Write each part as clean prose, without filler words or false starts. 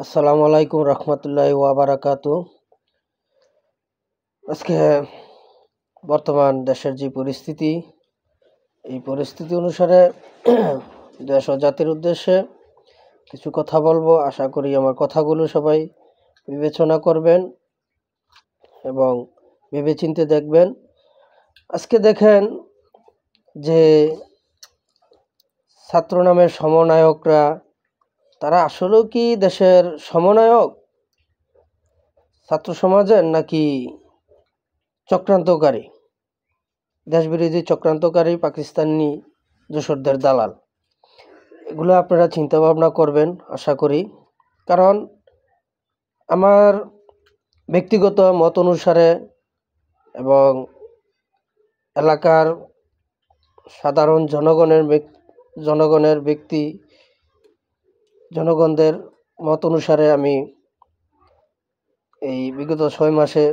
আসসালামু আলাইকুম রহমতুল্লাহি ওয়া বারাকাতু। আজকে বর্তমান দেশের যে পরিস্থিতি, এই পরিস্থিতি অনুসারে দেশ ও জাতির উদ্দেশ্যে কিছু কথা বলবো। আশা করি আমার কথাগুলো সবাই বিবেচনা করবেন এবং ভেবেচিন্তে দেখবেন। আজকে দেখেন যে ছাত্র নামের সমন্বয়করা, তারা আসলেও কি দেশের সমন্বয়ক ছাত্র সমাজের, নাকি চক্রান্তকারী, দেশবিরোধী চক্রান্তকারী পাকিস্তানি দোসরদের দালাল? এগুলো আপনারা চিন্তা ভাবনা করবেন আশা করি। কারণ আমার ব্যক্তিগত মত অনুসারে এবং এলাকার সাধারণ জনগণদের মত অনুসারে আমি এই বিগত 6 মাসে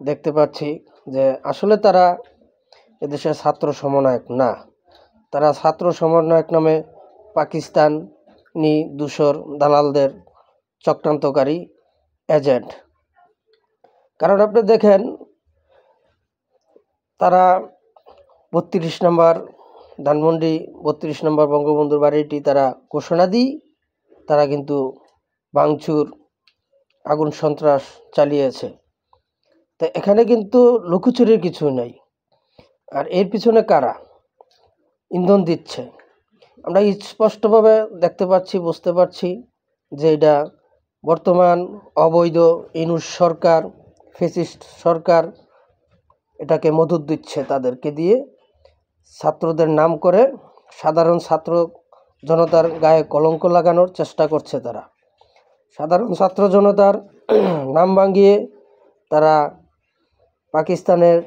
দেখতে পাচ্ছি যে আসলে তারা এদেশের ছাত্র সমন্বয়ক না। তারা ছাত্র সমন্বয়ক নামে পাকিস্তানি দূষর দালালদের চক্রান্তকারী এজেন্ট। কারণ আপনি দেখেন, তারা 32 নম্বর ধানমন্ডি 32 নম্বর বঙ্গবন্ধুর বাড়িটি তারা ঘোষণা দিই, তারা কিন্তু ভাঙচুর, আগুন সন্ত্রাস চালিয়েছে। তো এখানে কিন্তু লুকোচুরির কিছু নেই। আর এর পিছনে কারা ইন্ধন দিচ্ছে আমরা স্পষ্টভাবে দেখতে পাচ্ছি, বুঝতে পারছি যে এটা বর্তমান অবৈধ ইউনূস সরকার, ফ্যাসিস্ট সরকার এটাকে মদত দিচ্ছে। তাদেরকে দিয়ে ছাত্রদের নাম করে সাধারণ ছাত্র জনতার গায়ে কলঙ্ক লাগানোর চেষ্টা করছে। তারা সাধারণ ছাত্র জনতার নাম ভাঙিয়ে তারা পাকিস্তানের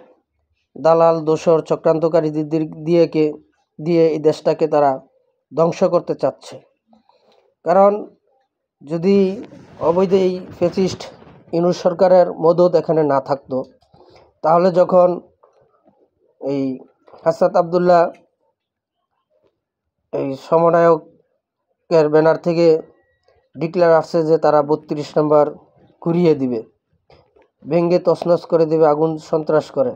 দালাল দোসর চক্রান্তকারীদের দিয়ে এই দেশটাকে তারা ধ্বংস করতে চাচ্ছে। কারণ যদি অবৈধ এই ফ্যাসিস্ট ইউনূস সরকারের মদত এখানে না থাকতো, তাহলে যখন এই হাসনাত আবদুল্লাহ এই সমন্বয়কের ব্যানার থেকে ডিক্লেয়ার আসছে যে তারা 32 নম্বর ঘুরিয়ে দিবে, ভেঙ্গে তছনছ করে দিবে, আগুন সন্ত্রাস করে,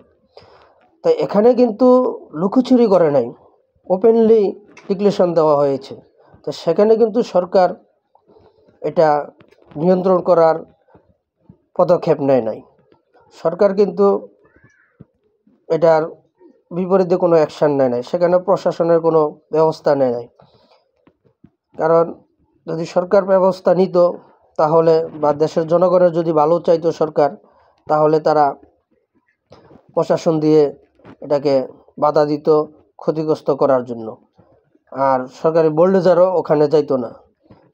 তাই এখানে কিন্তু লুকোচুরি করে নাই, ওপেনলি ডিক্লেরেশন দেওয়া হয়েছে। তো সেখানে কিন্তু সরকার এটা নিয়ন্ত্রণ করার পদক্ষেপ নেয় নাই। সরকার কিন্তু এটার বিপরীতে কোনো অ্যাকশান নেয় নাই, সেখানে প্রশাসনের কোনো ব্যবস্থা নেয় নাই। কারণ যদি সরকার ব্যবস্থা নিত, তাহলে বা দেশের জনগণের যদি ভালো চাইতো সরকার, তাহলে তারা প্রশাসন দিয়ে এটাকে বাধা দিত ক্ষতিগ্রস্ত করার জন্য। আর সরকারি বোল্ডোজারও ওখানে যাইতো না।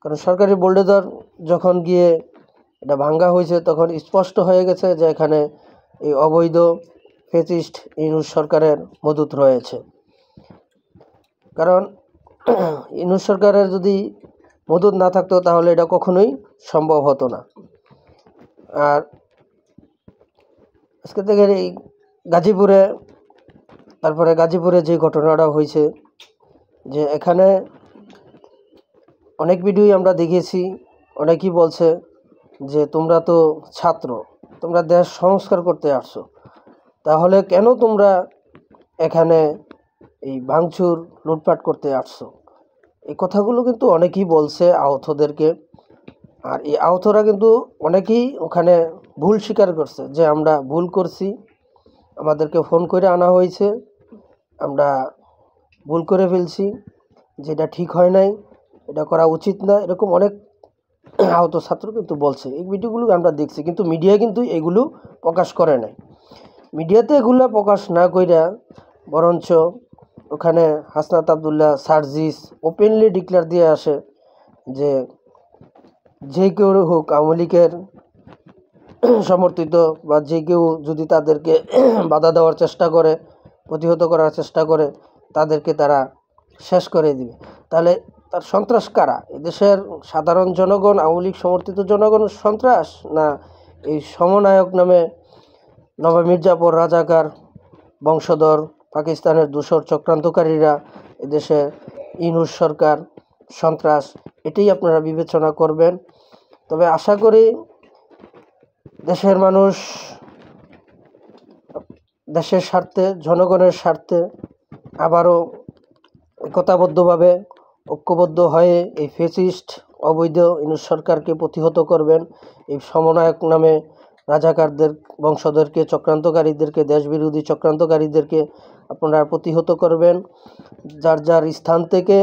কারণ সরকারি বোল্ডোজার যখন গিয়ে এটা ভাঙ্গা হয়েছে, তখন স্পষ্ট হয়ে গেছে যে এখানে এই অবৈধ ফ্যাসিস্ট ইউনূস সরকারের মদত রয়েছে। কারণ ইউনূস সরকারের যদি মদত না থাকতো, তাহলে এটা কখনোই সম্ভব হতো না। আর আজকে থেকে এই গাজীপুরে যে ঘটনাটা হয়েছে, যে এখানে অনেক ভিডিওই আমরা দেখেছি, অনেকেই বলছে যে তোমরা তো ছাত্র, তোমরা দেশ সংস্কার করতে আসছো, তাহলে কেন তোমরা এখানে এই ভাঙচুর লুটপাট করতে আসছো? এই কথাগুলো কিন্তু অনেকেই বলছে আহতদেরকে। আর এই আহতরা কিন্তু অনেকেই ওখানে ভুল স্বীকার করছে যে আমরা ভুল করছি, আমাদেরকে ফোন করে আনা হয়েছে, আমরা ভুল করে ফেলছি, যেটা ঠিক হয় নাই, এটা করা উচিত না, এরকম অনেক আহত ছাত্র কিন্তু বলছে। এই ভিডিওগুলো আমরা দেখছি, কিন্তু মিডিয়া কিন্তু এগুলো প্রকাশ করে নাই। মিডিয়াতে এগুলো প্রকাশ না কইরা বরঞ্চ ওখানে হাসনাত আবদুল্লাহ সার্জিস ওপেনলি ডিক্লেয়ার দিয়ে আসে যে যে কেউ হোক, আওয়ামী লীগের সমর্থিত বা যে কেউ যদি তাদেরকে বাধা দেওয়ার চেষ্টা করে, প্রতিহত করার চেষ্টা করে, তাদেরকে তারা শেষ করে দিবে। তাহলে তার সন্ত্রাস কারা? এদেশের সাধারণ জনগণ, আওয়ামী লীগ সমর্থিত জনগণ সন্ত্রাস, না এই সমন্বয়ক নামে নবাব মির্জাপুর রাজাকার বংশধর পাকিস্তানের দূষর চক্রান্তকারীরা এদেশে ইউনূস সরকার সন্ত্রাস? এটাই আপনারা বিবেচনা করবেন। তবে আশা করি দেশের মানুষ দেশের স্বার্থে, জনগণের স্বার্থে আবারও একতাবদ্ধভাবে ঐক্যবদ্ধ হয়ে এই ফ্যাসিস্ট অবৈধ ইউনূস সরকারকে প্রতিহত করবেন। এই সমন্বয়ক নামে রাজাকারদের বংশধরকে, চক্রান্তকারীদেরকে, দেশবিরোধী চক্রান্তকারীদেরকে আপনারা প্রতিহত করবেন। যার যার স্থান থেকে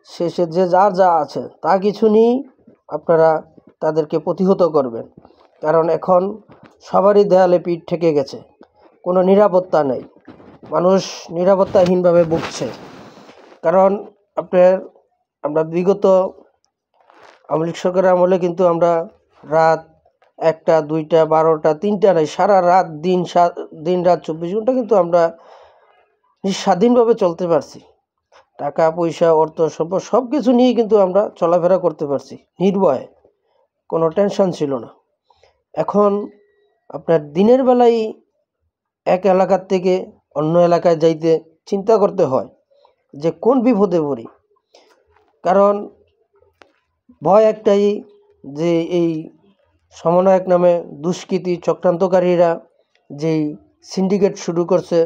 শেষে যে যার যা আছে তা কিছু নিয়েই আপনারা তাদেরকে প্রতিহত করবেন। কারণ এখন সবারই দেয়ালে পিঠ ঠেকে গেছে, কোনো নিরাপত্তা নেই, মানুষ নিরাপত্তাহীনভাবে ভুগছে। কারণ আমরা বিগত আওয়ামী লীগ সরকারের আমলে কিন্তু আমরা রাত 1টা 2টা 12টা 3টা নাই, সারা রাত দিন রাত 24 ঘন্টা কিন্তু আমরা স্বাধীনভাবে চলতে পারছি। টাকা পয়সা, অর্থ সম্পদ সব কিছু নিয়ে কিন্তু আমরা চলাফেরা করতে পারছি নির্ভয়ে, কোনো টেনশন ছিল না। এখন আপনার দিনের বেলায় এক এলাকার থেকে অন্য এলাকায় যাইতে চিন্তা করতে হয় যে কোন বিপদে পড়ি। কারণ ভয় একটাই, যে এই সমন্বয়ক নামে দুষ্কৃতী চক্রান্তকারীরা যেই সিন্ডিকেট শুরু করছে।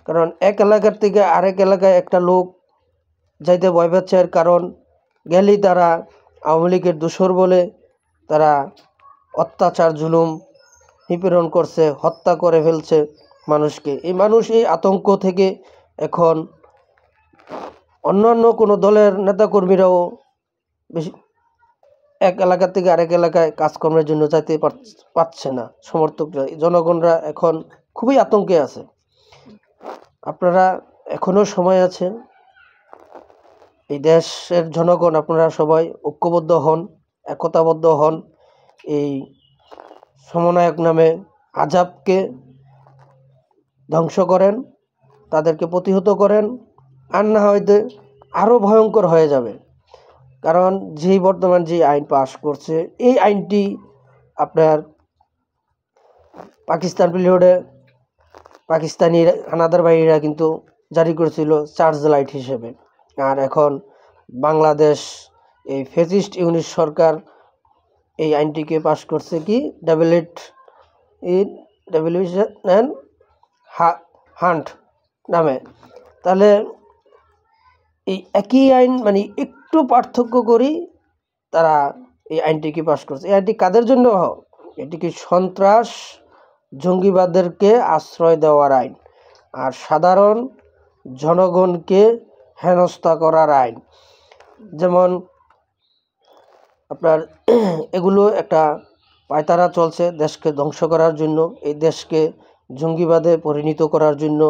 কারণ এক এলাকার থেকে আরেক এলাকায় একটা লোক যাইতে ভয় পাচ্ছে, এর কারণ গেলেই তারা আওয়ামী লীগের দোসর বলে তারা অত্যাচার, জুলুম, নিপীড়ন করছে, হত্যা করে ফেলছে মানুষকে। এই মানুষ এই আতঙ্ক থেকে এখন অন্যান্য কোনো দলের নেতাকর্মীরাও বেশি এক এলাকা থেকে আরেক এলাকায় কাজকর্মের জন্য যাইতে পারছে না। সমর্থকরা, জনগণরা এখন খুবই আতঙ্কে আছে। আপনারা এখনও সময় আছে, এই দেশের জনগণ আপনারা সবাই ঐক্যবদ্ধ হন, একতাবদ্ধ হন, এই সমন্বয়ক নামে আজাবকে ধ্বংস করেন, তাদেরকে প্রতিহত করেন। আর না হয়তো আরও ভয়ঙ্কর হয়ে যাবে। কারণ বর্তমান যে আইন পাশ করছে, এই আইনটি আপনার পাকিস্তান পিরিয়ডে পাকিস্তানি হানাদার বাহিনীরা কিন্তু জারি করেছিল চার্জ লাইট হিসেবে। আর এখন বাংলাদেশ এই ফ্যাসিস্ট ইউনিট সরকার এই আইনটিকে পাশ করছে কি ডেভেলিউশন হান্ট নামে। তাহলে এই একই আইন, মানে একটু পার্থক্য করি তারা এই আইনটিকে পাশ করছে। এই আইনটি কাদের জন্য? এটি কি সন্ত্রাস, জঙ্গিবাদদেরকে আশ্রয় দেওয়ার আইন, আর সাধারণ জনগণকে হেনস্থা করার আইন। যেমন আপনার এগুলো একটা পায়তারা চলছে দেশকে ধ্বংস করার জন্য, এই দেশকে জঙ্গিবাদে পরিণত করার জন্য,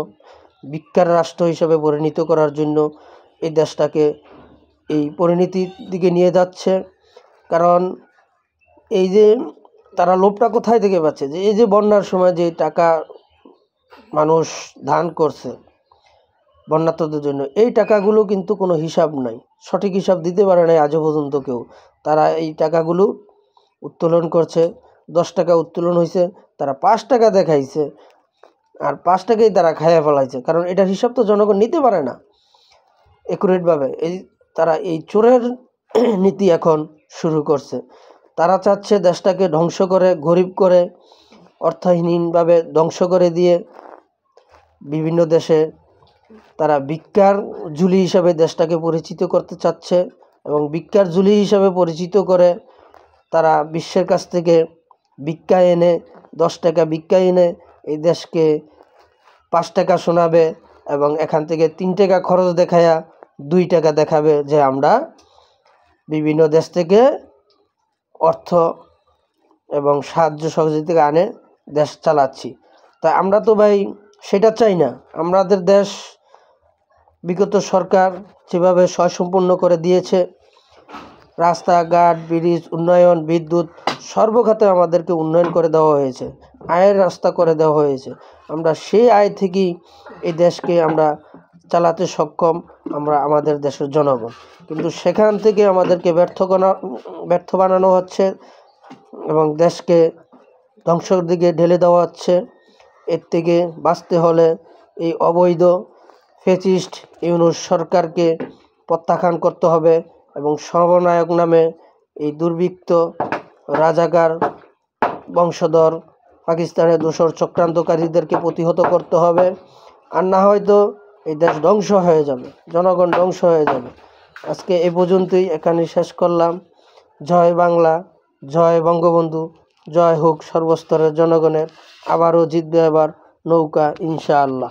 ভিক্ষার রাষ্ট্র হিসেবে পরিণত করার জন্য এই দেশটাকে এই পরিণতির দিকে নিয়ে যাচ্ছে। কারণ এই যে তারা লোভটা কোথায় থেকে পাচ্ছে, যে এই যে বন্যার সময় যে টাকা মানুষ দান করছে বন্যার্তদের জন্য, এই টাকাগুলো কিন্তু কোনো হিসাব নাই, সঠিক হিসাব দিতে পারে নাই আজও পর্যন্ত কেউ। তারা এই টাকাগুলো উত্তোলন করছে, 10 টাকা উত্তোলন হয়েছে, তারা 5 টাকা দেখাইছে, আর 5 টাকাই তারা খাইয়া ফেলাইছে। কারণ এটার হিসাব তো জনগণ নিতে পারে না অ্যাকুরেটভাবে। তারা এই চোরের নীতি এখন শুরু করছে। তারা চাচ্ছে দেশটাকে ধ্বংস করে, গরিব করে, অর্থহীনভাবে ধ্বংস করে দিয়ে বিভিন্ন দেশে তারা ভিক্ষার ঝুলি হিসাবে দেশটাকে পরিচিত করতে চাচ্ছে। এবং ভিক্ষার ঝুলি হিসাবে পরিচিত করে তারা বিশ্বের কাছ থেকে ভিক্ষা এনে, 10 টাকা ভিক্ষা এনে এই দেশকে 5 টাকা শোনাবে, এবং এখান থেকে 3 টাকা খরচ দেখায়া 2 টাকা দেখাবে যে আমরা বিভিন্ন দেশ থেকে অর্থ এবং সাহায্য সহযোগিতা আনে দেশ চালাচ্ছি। তাই আমরা তো ভাই সেটা চাই না। আমাদের দেশ বিগত সরকার যেভাবে স্বয়ংসম্পূর্ণ করে দিয়েছে, রাস্তাঘাট, ব্রিজ, উন্নয়ন, বিদ্যুৎ, সর্বখাতে আমাদেরকে উন্নয়ন করে দেওয়া হয়েছে, আয়ের রাস্তা করে দেওয়া হয়েছে। আমরা সেই আয় থেকেই এই দেশকে আমরা চালাতে সক্ষম, আমরা আমাদের দেশের জনগণ। কিন্তু সেখান থেকে আমাদেরকে ব্যর্থ বানানো হচ্ছে এবং দেশকে ধ্বংসের দিকে ঢেলে দেওয়া হচ্ছে। এর থেকে বাঁচতে হলে এই অবৈধ ফ্যাসিস্ট ইউনূস সরকারকে প্রত্যাখ্যান করতে হবে এবং সমন্বয়ক নামে এই দুর্বৃত্ত রাজাকার বংশধর পাকিস্তানের দোসর চক্রান্তকারীদেরকে প্রতিহত করতে হবে। আর না হয়তো এই দেশ ধ্বংস হয়ে যাবে, জনগণ ধ্বংস হয়ে যাবে। আজকে এ পর্যন্তই, এখানে শেষ করলাম। জয় বাংলা, জয় বঙ্গবন্ধু, জয় হোক সর্বস্তরের জনগণের। আবারও জিতবে এবার নৌকা ইনশাআল্লাহ।